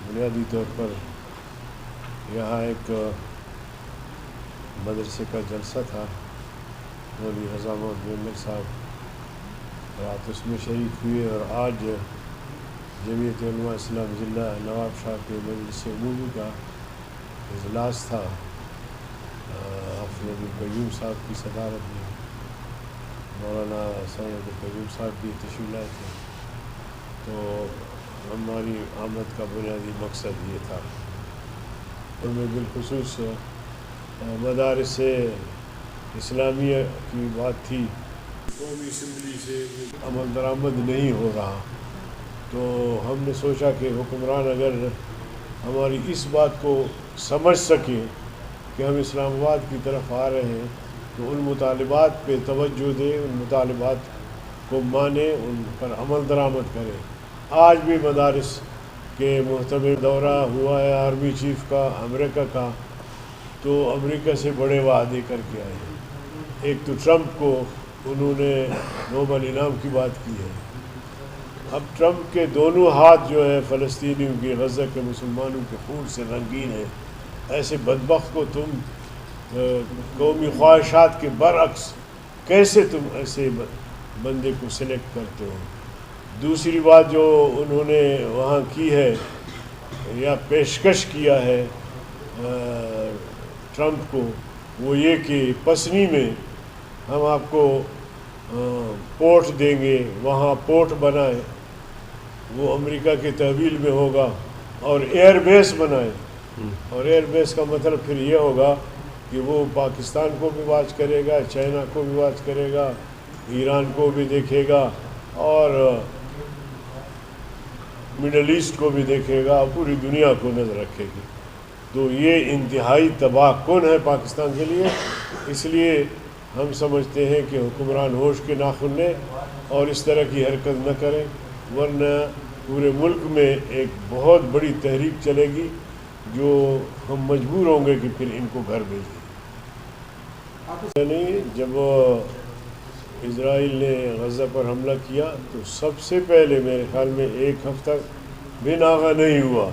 بنیادی طور پر یہاں ایک مدرسے کا جلسہ تھا، مولوی رضا محمد میمن صاحب رات اس میں شریک ہوئے، اور آج جمعیت علماء اسلام ضلع نواب شاہ کے مجلس عمومی کا اجلاس تھا حافظ قیوم صاحب کی صدارت میں۔ مولانا سید قیوم صاحب بھی تشریف لائے تھے، تو ہماری آمد کا بنیادی مقصد یہ تھا۔ ان میں بالخصوص مدارس اسلامیہ کی بات تھی۔ قومی اسمبلی سے عمل درآمد نہیں ہو رہا، تو ہم نے سوچا کہ حکمران اگر ہماری اس بات کو سمجھ سکے کہ ہم اسلام آباد کی طرف آ رہے ہیں، تو ان مطالبات پہ توجہ دے، ان مطالبات کو مانے، ان پر عمل درآمد کرے۔ آج بھی مدارس کے محتمل دورہ ہوا ہے آرمی چیف کا امریکہ کا، تو امریکہ سے بڑے وعدے کر کے آئے ہیں۔ ایک تو ٹرمپ کو انہوں نے نوبل انعام کی بات کی ہے۔ اب ٹرمپ کے دونوں ہاتھ جو ہے فلسطینیوں کے، غزہ کے مسلمانوں کے خون سے رنگین ہیں۔ ایسے بدبخت کو تم قومی خواہشات کے برعکس کیسے تم ایسے بندے کو سلیکٹ کرتے ہو؟ دوسری بات جو انہوں نے وہاں کی ہے یا پیشکش کیا ہے ٹرمپ کو، وہ یہ کہ پسنی میں ہم آپ کو پورٹ دیں گے، وہاں پورٹ بنائے، وہ امریکہ کے تحویل میں ہوگا، اور ایئر بیس بنائے۔ اور ایئر بیس کا مطلب پھر یہ ہوگا کہ وہ پاکستان کو بھی واچ کرے گا، چائنا کو بھی واچ کرے گا، ایران کو بھی دیکھے گا، اور مڈل ایسٹ کو بھی دیکھے گا، پوری دنیا کو نظر رکھے گی۔ تو یہ انتہائی تباہ کن ہے پاکستان کے لیے۔ اس لیے ہم سمجھتے ہیں کہ حکمران ہوش کے ناخن لیں اور اس طرح کی حرکت نہ کریں، ورنہ پورے ملک میں ایک بہت بڑی تحریک چلے گی جو ہم مجبور ہوں گے کہ پھر ان کو گھر بھیج دیں۔ یعنی جب اسرائیل نے غزہ پر حملہ کیا تو سب سے پہلے میرے خیال میں ایک ہفتہ بھی ناغہ نہیں ہوا،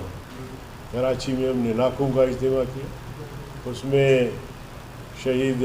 کراچی میں ہم نے لاکھوں کا اجتماع کیا، اس میں شہید